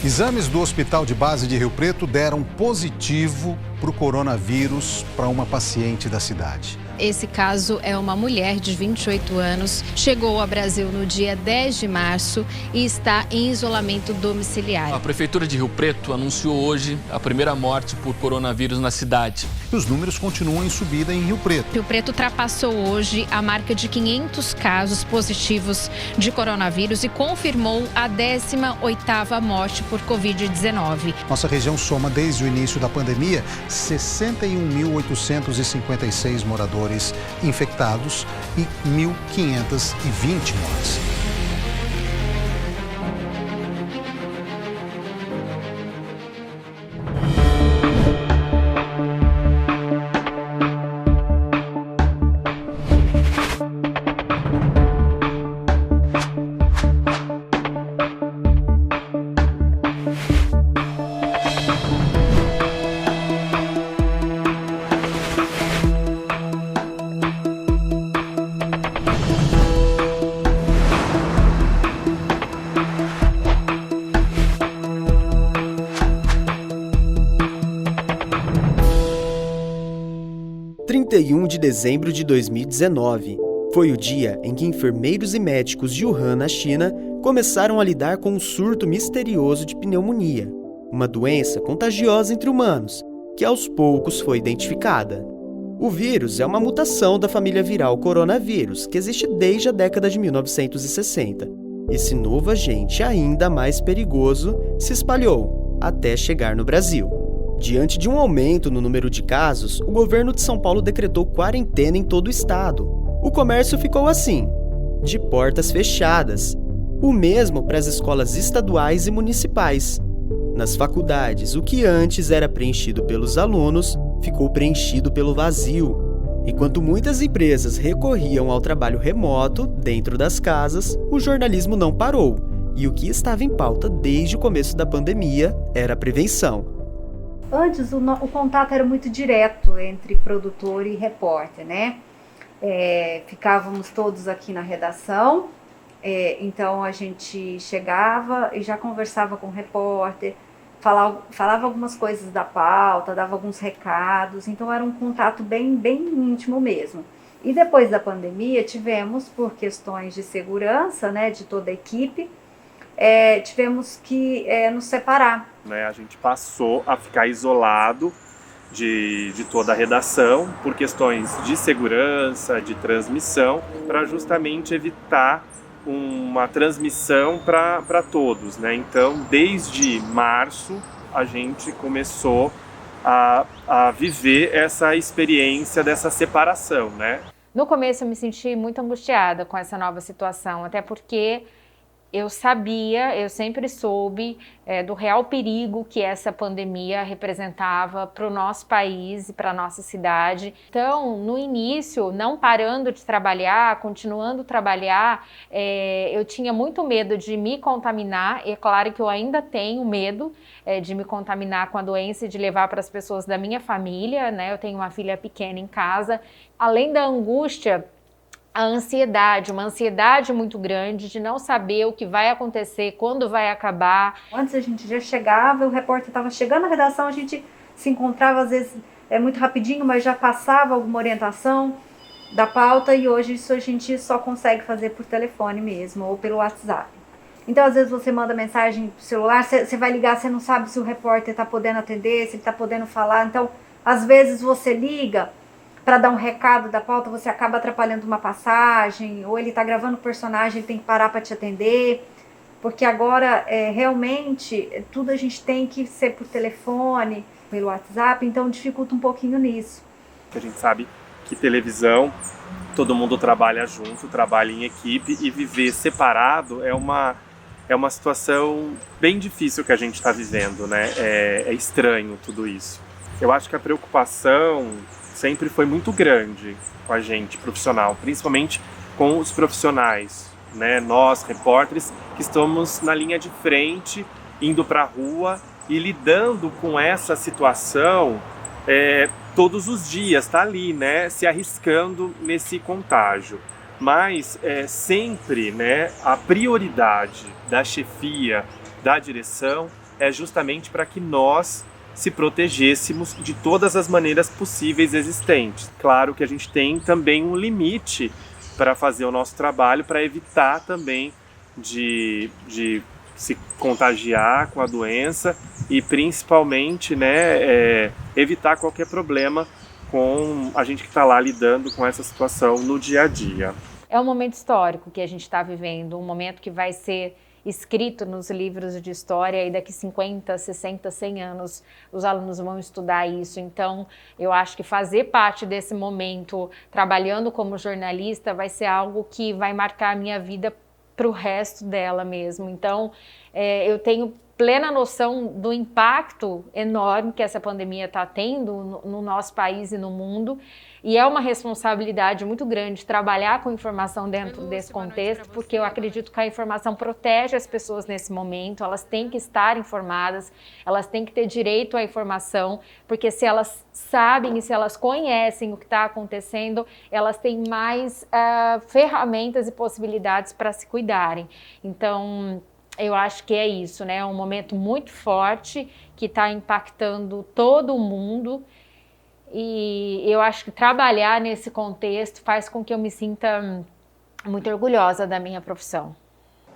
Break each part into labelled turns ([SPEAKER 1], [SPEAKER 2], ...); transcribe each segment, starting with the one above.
[SPEAKER 1] Exames do Hospital de Base de Rio Preto deram positivo para o coronavírus para uma paciente da cidade.
[SPEAKER 2] Esse caso é uma mulher de 28 anos, chegou ao Brasil no dia 10 de março e está em isolamento domiciliar.
[SPEAKER 3] A Prefeitura de Rio Preto anunciou hoje a primeira morte por coronavírus na cidade.
[SPEAKER 1] E os números continuam em subida em Rio Preto.
[SPEAKER 2] Rio Preto ultrapassou hoje a marca de 500 casos positivos de coronavírus e confirmou a 18ª morte por Covid-19.
[SPEAKER 1] Nossa região soma desde o início da pandemia 61.856 moradores infectados e 1.520 mortes.
[SPEAKER 4] De dezembro de 2019. Foi o dia em que enfermeiros e médicos de Wuhan, na China, começaram a lidar com um surto misterioso de pneumonia, uma doença contagiosa entre humanos, que aos poucos foi identificada. O vírus é uma mutação da família viral coronavírus, que existe desde a década de 1960. Esse novo agente, ainda mais perigoso, se espalhou, até chegar no Brasil. Diante de um aumento no número de casos, o governo de São Paulo decretou quarentena em todo o estado. O comércio ficou assim, de portas fechadas. O mesmo para as escolas estaduais e municipais. Nas faculdades, o que antes era preenchido pelos alunos, ficou preenchido pelo vazio. Enquanto muitas empresas recorriam ao trabalho remoto, dentro das casas, o jornalismo não parou. E o que estava em pauta desde o começo da pandemia era a prevenção.
[SPEAKER 5] Antes, o contato era muito direto entre produtor e repórter, né? Ficávamos todos aqui na redação, então a gente chegava e já conversava com o repórter, falava algumas coisas da pauta, dava alguns recados, então era um contato bem íntimo mesmo. E depois da pandemia tivemos, por questões de segurança, né, de toda a equipe, tivemos que nos separar.
[SPEAKER 6] A gente passou a ficar isolado de toda a redação por questões de segurança, de transmissão, para justamente evitar uma transmissão para todos, né? Então, desde março, a gente começou a viver essa experiência dessa separação, né?
[SPEAKER 7] No começo eu me senti muito angustiada com essa nova situação, até porque eu sempre soube do real perigo que essa pandemia representava para o nosso país e para a nossa cidade. Então, no início, não parando de trabalhar, continuando a trabalhar, eu tinha muito medo de me contaminar. E é claro que eu ainda tenho medo de me contaminar com a doença e de levar para as pessoas da minha família, né? Eu tenho uma filha pequena em casa. Além da angústia, a ansiedade, uma ansiedade muito grande de não saber o que vai acontecer, quando vai acabar.
[SPEAKER 5] Antes a gente já chegava, o repórter estava chegando na redação, a gente se encontrava às vezes muito rapidinho, mas já passava alguma orientação da pauta e hoje isso a gente só consegue fazer por telefone mesmo ou pelo WhatsApp. Então às vezes você manda mensagem pro celular, você vai ligar, você não sabe se o repórter está podendo atender, se ele está podendo falar, então às vezes você liga para dar um recado da pauta, você acaba atrapalhando uma passagem, ou ele está gravando o personagem, ele tem que parar para te atender, porque agora realmente tudo a gente tem que ser por telefone, pelo WhatsApp, então dificulta um pouquinho nisso.
[SPEAKER 6] A gente sabe que televisão, todo mundo trabalha junto, trabalha em equipe, e viver separado é uma situação bem difícil que a gente está vivendo, né? É estranho tudo isso. Eu acho que a preocupação sempre foi muito grande com a gente, profissional, principalmente com os profissionais, né? Nós, repórteres, que estamos na linha de frente, indo para a rua e lidando com essa situação todos os dias, tá ali, né? Se arriscando nesse contágio. Mas sempre, né, a prioridade da chefia, da direção, é justamente para que nós se protegêssemos de todas as maneiras possíveis existentes. Claro que a gente tem também um limite para fazer o nosso trabalho, para evitar também de se contagiar com a doença e principalmente, né, evitar qualquer problema com a gente que está lá lidando com essa situação no dia a dia.
[SPEAKER 7] É um momento histórico que a gente está vivendo, um momento que vai ser escrito nos livros de história e daqui 50, 60, 100 anos os alunos vão estudar isso. Então, eu acho que fazer parte desse momento, trabalhando como jornalista, vai ser algo que vai marcar a minha vida para o resto dela mesmo. Então, eu tenho plena noção do impacto enorme que essa pandemia está tendo no nosso país e no mundo, e é uma responsabilidade muito grande trabalhar com informação dentro desse contexto, porque eu acredito que a informação protege as pessoas nesse momento, elas têm que estar informadas, elas têm que ter direito à informação, porque se elas sabem e se elas conhecem o que está acontecendo, elas têm mais ferramentas e possibilidades para se cuidarem. Então, eu acho que é isso, né? É um momento muito forte que está impactando todo o mundo e eu acho que trabalhar nesse contexto faz com que eu me sinta muito orgulhosa da minha profissão.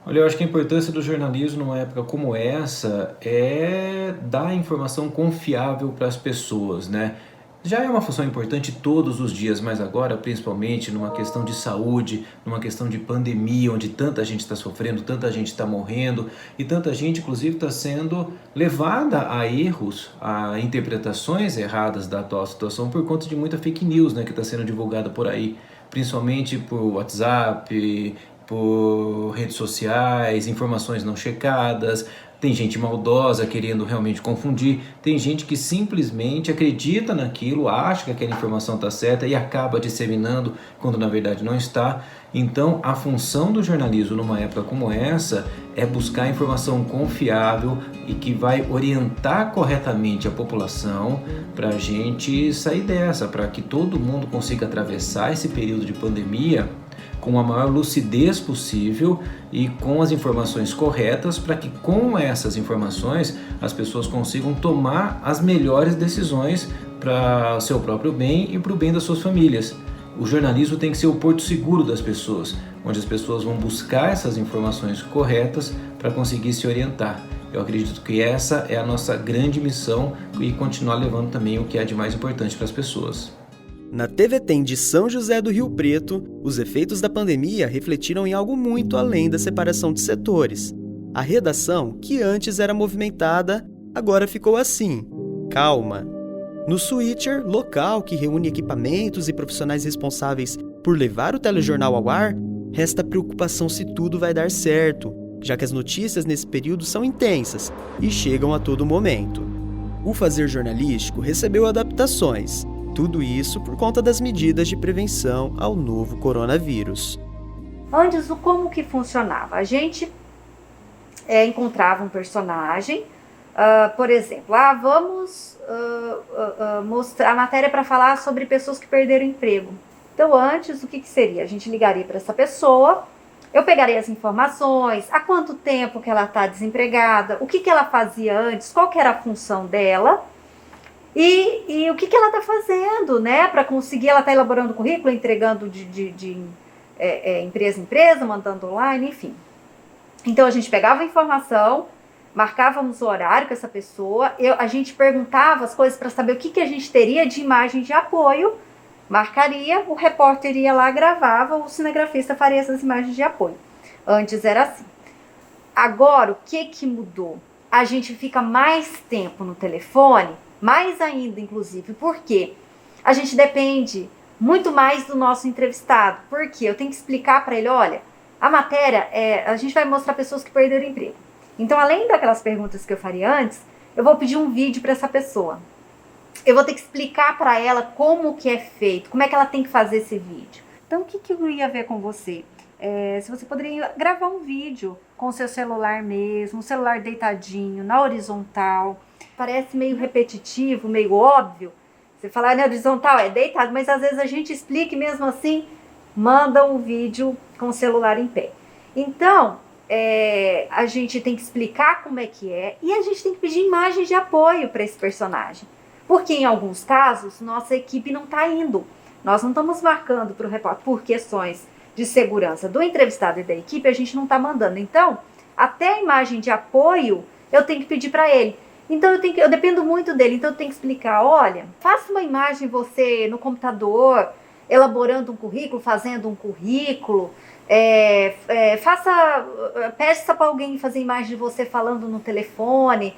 [SPEAKER 8] Olha, eu acho que a importância do jornalismo numa época como essa é dar informação confiável para as pessoas, né? Já é uma função importante todos os dias, mas agora, principalmente numa questão de saúde, numa questão de pandemia, onde tanta gente está sofrendo, tanta gente está morrendo e tanta gente, inclusive, está sendo levada a erros, a interpretações erradas da atual situação por conta de muita fake news, né, que está sendo divulgada por aí, principalmente por WhatsApp, por redes sociais, informações não checadas. Tem gente maldosa querendo realmente confundir, tem gente que simplesmente acredita naquilo, acha que aquela informação está certa e acaba disseminando quando na verdade não está. Então a função do jornalismo numa época como essa é buscar informação confiável e que vai orientar corretamente a população para a gente sair dessa, para que todo mundo consiga atravessar esse período de pandemia com a maior lucidez possível e com as informações corretas, para que com essas informações as pessoas consigam tomar as melhores decisões para o seu próprio bem e para o bem das suas famílias. O jornalismo tem que ser o porto seguro das pessoas, onde as pessoas vão buscar essas informações corretas para conseguir se orientar. Eu acredito que essa é a nossa grande missão e continuar levando também o que é de mais importante para as pessoas.
[SPEAKER 4] Na TVTEM de São José do Rio Preto, os efeitos da pandemia refletiram em algo muito além da separação de setores. A redação, que antes era movimentada, agora ficou assim, calma. No switcher, local que reúne equipamentos e profissionais responsáveis por levar o telejornal ao ar, resta a preocupação se tudo vai dar certo, já que as notícias nesse período são intensas e chegam a todo momento. O fazer jornalístico recebeu adaptações. Tudo isso por conta das medidas de prevenção ao novo coronavírus.
[SPEAKER 5] Antes, como que funcionava? A gente encontrava um personagem, por exemplo, vamos mostrar a matéria para falar sobre pessoas que perderam emprego. Então, antes, o que seria? A gente ligaria para essa pessoa, eu pegaria as informações, há quanto tempo que ela está desempregada, o que ela fazia antes, qual que era a função dela, e o que ela está fazendo, né, para conseguir. Ela está elaborando currículo, entregando de empresa em empresa, mandando online, enfim. Então a gente pegava a informação, marcávamos o horário com essa pessoa, a gente perguntava as coisas para saber o que a gente teria de imagem de apoio, marcaria, o repórter ia lá, gravava, o cinegrafista faria essas imagens de apoio. Antes era assim. Agora, o que mudou? A gente fica mais tempo no telefone, mais ainda, inclusive, porque a gente depende muito mais do nosso entrevistado. Porque eu tenho que explicar para ele, olha, a matéria, a gente vai mostrar pessoas que perderam o emprego. Então, além daquelas perguntas que eu faria antes, eu vou pedir um vídeo para essa pessoa. Eu vou ter que explicar para ela como que é feito, como é que ela tem que fazer esse vídeo. Então, o que eu ia ver com você? Se você poderia gravar um vídeo com o seu celular mesmo, o celular deitadinho, na horizontal. Parece meio repetitivo, meio óbvio. Você fala, na horizontal é deitado, mas às vezes a gente explica e mesmo assim manda um vídeo com o celular em pé. Então, a gente tem que explicar como é que é e a gente tem que pedir imagens de apoio para esse personagem. Porque em alguns casos, nossa equipe não está indo. Nós não estamos marcando para o repórter por questões de segurança do entrevistado e da equipe, a gente não está mandando. Então, até a imagem de apoio, eu tenho que pedir para ele. Então, eu dependo muito dele. Então, eu tenho que explicar, olha, faça uma imagem você no computador, elaborando um currículo, fazendo um currículo. Peça para alguém fazer imagem de você falando no telefone,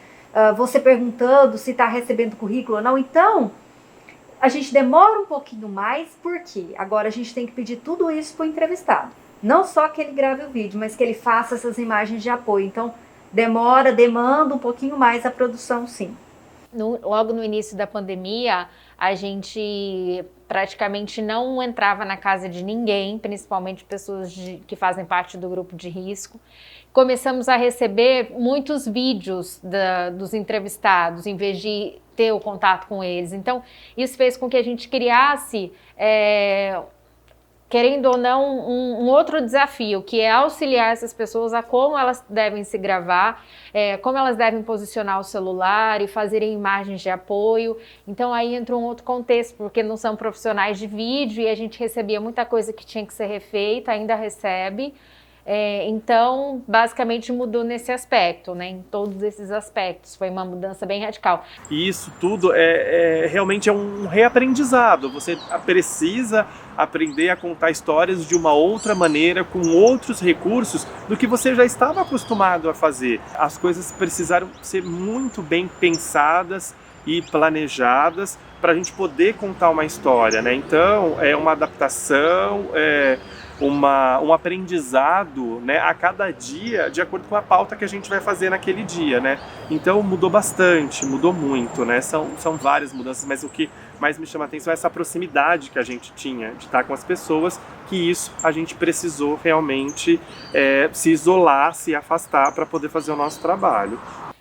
[SPEAKER 5] você perguntando se está recebendo currículo ou não. Então, a gente demora um pouquinho mais, porque agora a gente tem que pedir tudo isso para o entrevistado. Não só que ele grave o vídeo, mas que ele faça essas imagens de apoio. Então, demanda um pouquinho mais a produção, sim.
[SPEAKER 7] Logo no início da pandemia, a gente praticamente não entrava na casa de ninguém, principalmente pessoas que fazem parte do grupo de risco. Começamos a receber muitos vídeos dos entrevistados, em vez de ter o contato com eles. Então, isso fez com que a gente criasse, querendo ou não, um outro desafio, que é auxiliar essas pessoas a como elas devem se gravar, como elas devem posicionar o celular e fazerem imagens de apoio. Então aí entra um outro contexto, porque não são profissionais de vídeo e a gente recebia muita coisa que tinha que ser refeita, ainda recebe. Então, basicamente mudou nesse aspecto, né? Em todos esses aspectos. Foi uma mudança bem radical.
[SPEAKER 6] E isso tudo realmente é um reaprendizado. Você precisa aprender a contar histórias de uma outra maneira, com outros recursos do que você já estava acostumado a fazer. As coisas precisaram ser muito bem pensadas e planejadas para a gente poder contar uma história, né? Então, é uma adaptação, um aprendizado, né, a cada dia, de acordo com a pauta que a gente vai fazer naquele dia, né? Então mudou bastante, mudou muito, né? São várias mudanças, mas o que mais me chama a atenção é essa proximidade que a gente tinha de estar com as pessoas, que isso a gente precisou realmente se isolar, se afastar para poder fazer o nosso trabalho.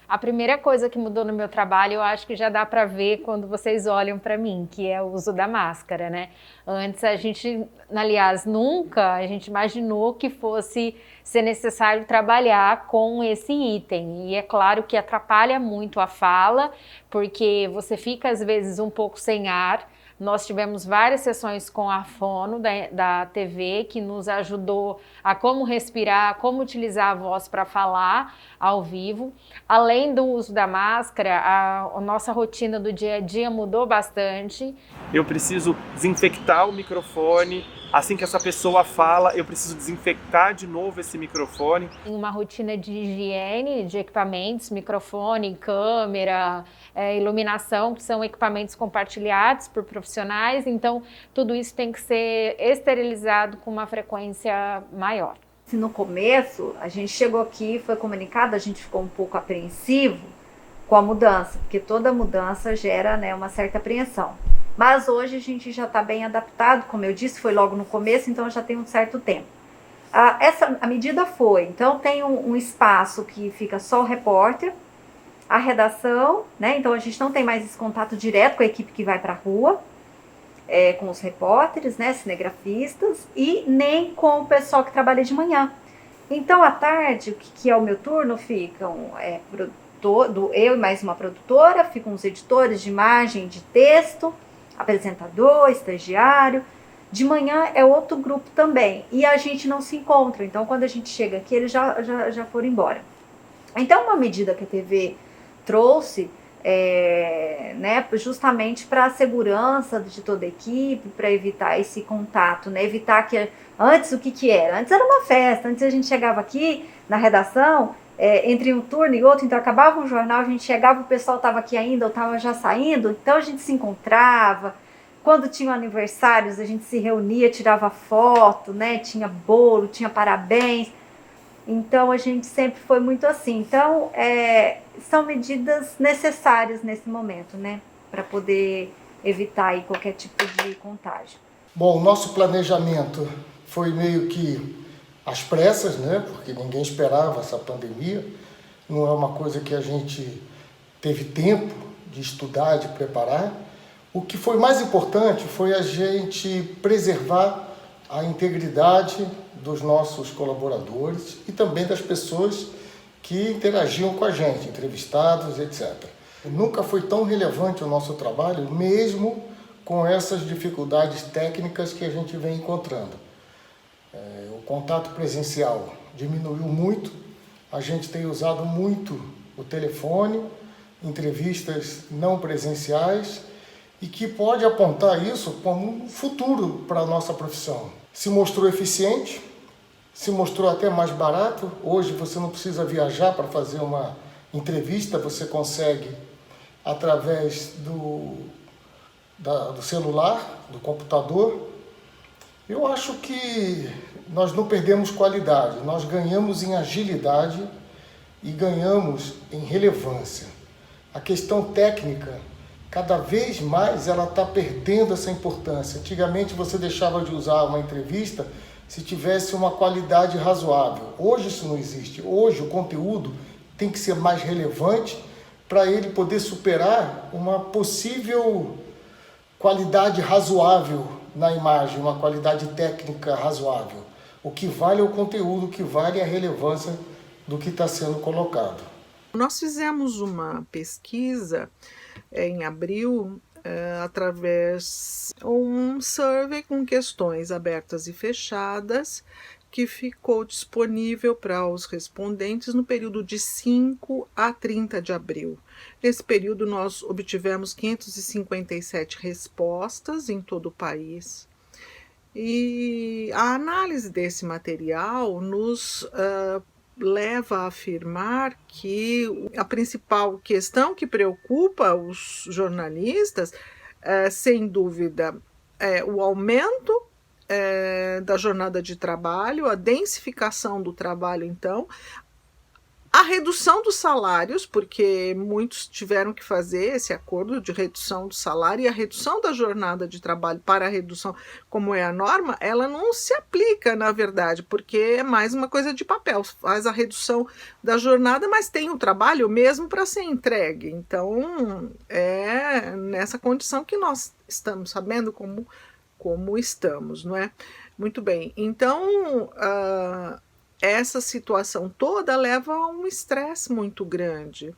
[SPEAKER 7] A primeira coisa que mudou no meu trabalho, eu acho que já dá para ver quando vocês olham para mim, que é o uso da máscara, né? Antes a gente, aliás, nunca a gente imaginou que fosse ser necessário trabalhar com esse item. E é claro que atrapalha muito a fala, porque você fica às vezes um pouco sem ar. Nós tivemos várias sessões com a fono da TV, que nos ajudou a como respirar, como utilizar a voz para falar ao vivo. Além do uso da máscara, a nossa rotina do dia a dia mudou bastante.
[SPEAKER 6] Eu preciso desinfectar o microfone. Assim que essa pessoa fala, eu preciso desinfectar de novo esse microfone.
[SPEAKER 7] Tem uma rotina de higiene de equipamentos, microfone, câmera, iluminação, que são equipamentos compartilhados por profissionais. Então, tudo isso tem que ser esterilizado com uma frequência maior.
[SPEAKER 5] No começo, a gente chegou aqui, foi comunicado, a gente ficou um pouco apreensivo com a mudança, porque toda mudança gera, né, uma certa apreensão. Mas hoje a gente já está bem adaptado, como eu disse, foi logo no começo, então já tem um certo tempo. A medida foi, então tem um espaço que fica só o repórter, a redação, né? Então a gente não tem mais esse contato direto com a equipe que vai para a rua, com os repórteres, né, cinegrafistas, e nem com o pessoal que trabalha de manhã. Então à tarde, o que é o meu turno, ficam eu e mais uma produtora, ficam os editores de imagem, de texto, apresentador, estagiário. De manhã é outro grupo também, e a gente não se encontra, então quando a gente chega aqui eles já foram embora. Então uma medida que a TV trouxe, né, justamente para a segurança de toda a equipe, para evitar esse contato, né, evitar que antes o que era? Antes era uma festa, antes a gente chegava aqui na redação, entre um turno e outro, então acabava um jornal, a gente chegava, o pessoal estava aqui ainda ou estava já saindo, então a gente se encontrava. Quando tinham aniversários, a gente se reunia, tirava foto, né? Tinha bolo, tinha parabéns. Então a gente sempre foi muito assim. Então são medidas necessárias nesse momento, né? Para poder evitar aí qualquer tipo de contágio.
[SPEAKER 9] Bom, o nosso planejamento foi meio que às pressas, né? Porque ninguém esperava essa pandemia. Não é uma coisa que a gente teve tempo de estudar, de preparar. O que foi mais importante foi a gente preservar a integridade dos nossos colaboradores e também das pessoas que interagiam com a gente, entrevistados, etc. Nunca foi tão relevante o nosso trabalho, mesmo com essas dificuldades técnicas que a gente vem encontrando. O contato presencial diminuiu muito, a gente tem usado muito o telefone, entrevistas não presenciais, e que pode apontar isso como um futuro para a nossa profissão. Se mostrou eficiente, se mostrou até mais barato. Hoje você não precisa viajar para fazer uma entrevista, você consegue através do celular, do computador. Eu acho que nós não perdemos qualidade, nós ganhamos em agilidade e ganhamos em relevância. A questão técnica, cada vez mais ela está perdendo essa importância. Antigamente você deixava de usar uma entrevista se tivesse uma qualidade razoável. Hoje isso não existe. Hoje o conteúdo tem que ser mais relevante para ele poder superar uma possível qualidade razoável na imagem, uma qualidade técnica razoável. O que vale é o conteúdo, o que vale é a relevância do que está sendo colocado.
[SPEAKER 10] Nós fizemos uma pesquisa em abril, através de um survey com questões abertas e fechadas, que ficou disponível para os respondentes no período de 5 a 30 de abril. Nesse período, nós obtivemos 557 respostas em todo o país. E a análise desse material nos leva a afirmar que a principal questão que preocupa os jornalistas, sem dúvida, é o aumento da jornada de trabalho, a densificação do trabalho, então, a redução dos salários, porque muitos tiveram que fazer esse acordo de redução do salário, e a redução da jornada de trabalho para a redução, como é a norma, ela não se aplica, na verdade, porque é mais uma coisa de papel. Faz a redução da jornada, mas tem o trabalho mesmo para ser entregue. Então, é nessa condição que nós estamos, sabendo como estamos, não é? Muito bem. Então, essa situação toda leva a um estresse muito grande.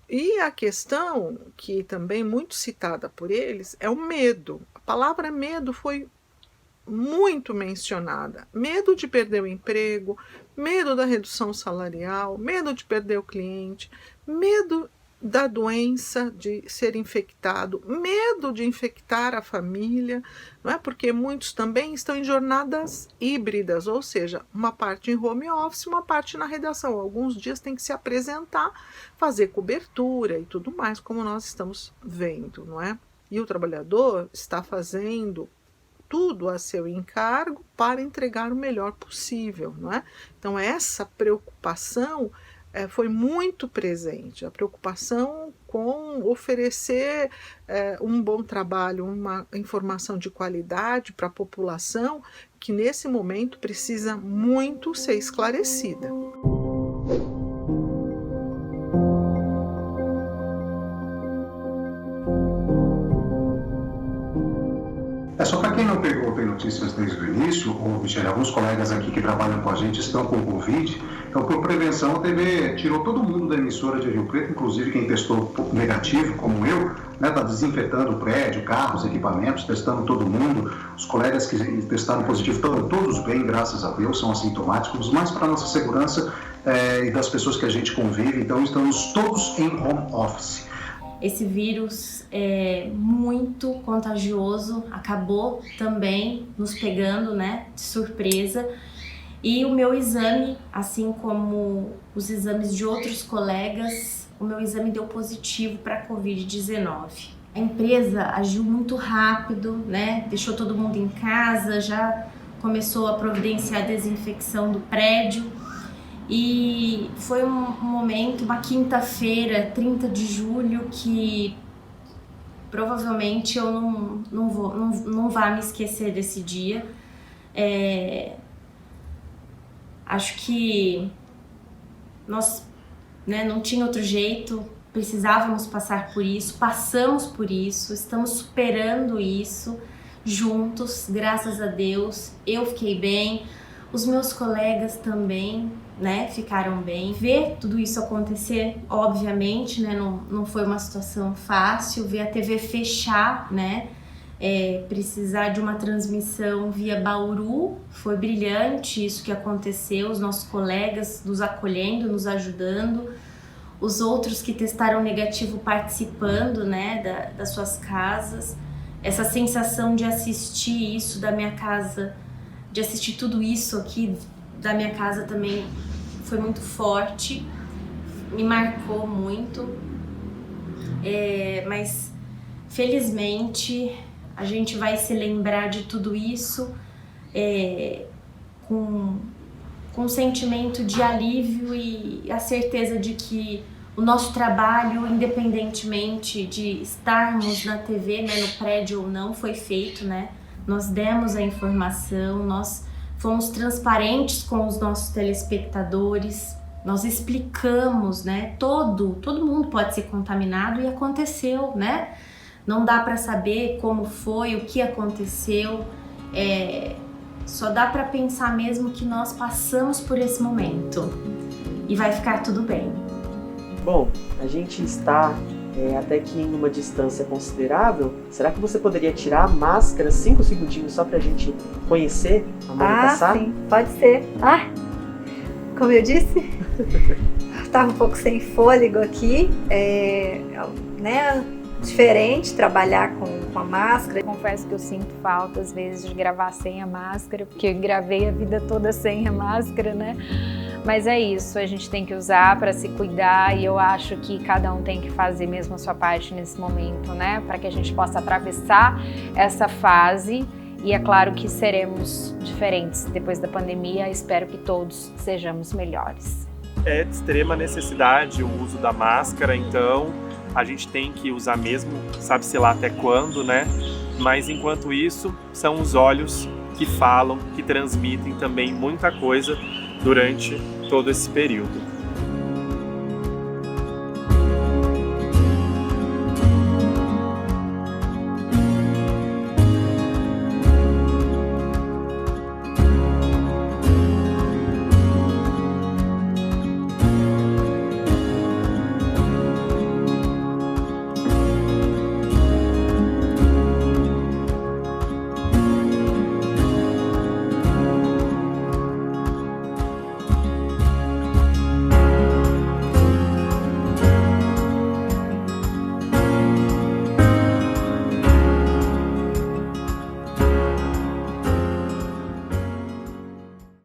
[SPEAKER 10] E a questão, que também muito citada por eles, é o medo. A palavra medo foi muito mencionada. Medo de perder o emprego, medo da redução salarial, medo de perder o cliente, medo da doença, de ser infectado, medo de infectar a família, não é? Porque muitos também estão em jornadas híbridas, ou seja, uma parte em home office, uma parte na redação. Alguns dias tem que se apresentar, fazer cobertura e tudo mais, como nós estamos vendo, não é? E o trabalhador está fazendo tudo a seu encargo para entregar o melhor possível, não é? Então essa preocupação foi muito presente, a preocupação com oferecer um bom trabalho, uma informação de qualidade para a população que nesse momento precisa muito ser esclarecida.
[SPEAKER 11] Só para quem não pegou bem notícias desde o início, Michele, alguns colegas aqui que trabalham com a gente estão com Covid, então por prevenção a TV tirou todo mundo da emissora de Rio Preto, inclusive quem testou negativo, como eu, está desinfetando o prédio, carros, equipamentos, testando todo mundo. Os colegas que testaram positivo estão todos bem, graças a Deus, são assintomáticos, mas para a nossa segurança e das pessoas que a gente convive, então estamos todos em home office.
[SPEAKER 12] Esse vírus é muito contagioso, acabou também nos pegando, né, de surpresa. E o meu exame, assim como os exames de outros colegas, o meu exame deu positivo para a Covid-19. A empresa agiu muito rápido, né, deixou todo mundo em casa, já começou a providenciar a desinfecção do prédio. E foi um momento, uma quinta-feira, 30 de julho, que provavelmente eu não vá me esquecer desse dia. Acho que nós, né, não tinha outro jeito, precisávamos passar por isso, passamos por isso, estamos superando isso. juntos, graças a Deus. Eu fiquei bem, os meus colegas também, né, ficaram bem. Ver tudo isso acontecer, obviamente, né, não foi uma situação fácil. Ver a TV fechar, né, precisar de uma transmissão via Bauru, foi brilhante isso que aconteceu. Os nossos colegas nos acolhendo, nos ajudando. Os outros que testaram negativo participando, né, das suas casas. Essa sensação de assistir isso da minha casa, de assistir tudo isso aqui da minha casa também foi muito forte, me marcou muito, mas felizmente a gente vai se lembrar de tudo isso com um sentimento de alívio e a certeza de que o nosso trabalho, independentemente de estarmos na TV, né, no prédio ou não, foi feito, né? Nós demos a informação, nós fomos transparentes com os nossos telespectadores, nós explicamos, né? Todo mundo pode ser contaminado e aconteceu, né? Não dá para saber como foi, o que aconteceu, só dá para pensar mesmo que nós passamos por esse momento e vai ficar tudo bem.
[SPEAKER 4] Bom, a gente está até que em uma distância considerável. Será que você poderia tirar a máscara 5 segundinhos só pra gente conhecer a Mônica Sá?
[SPEAKER 5] Sim, pode ser. Como eu disse, estava um pouco sem fôlego aqui, né? Diferente trabalhar com a máscara.
[SPEAKER 7] Confesso que eu sinto falta às vezes de gravar sem a máscara, porque eu gravei a vida toda sem a máscara, né? Mas é isso, a gente tem que usar para se cuidar e eu acho que cada um tem que fazer mesmo a sua parte nesse momento, né? Para que a gente possa atravessar essa fase e é claro que seremos diferentes depois da pandemia, espero que todos sejamos melhores.
[SPEAKER 6] É de extrema necessidade o uso da máscara, então a gente tem que usar mesmo, sabe-se lá até quando, né? Mas enquanto isso, são os olhos que falam, que transmitem também muita coisa durante todo esse período.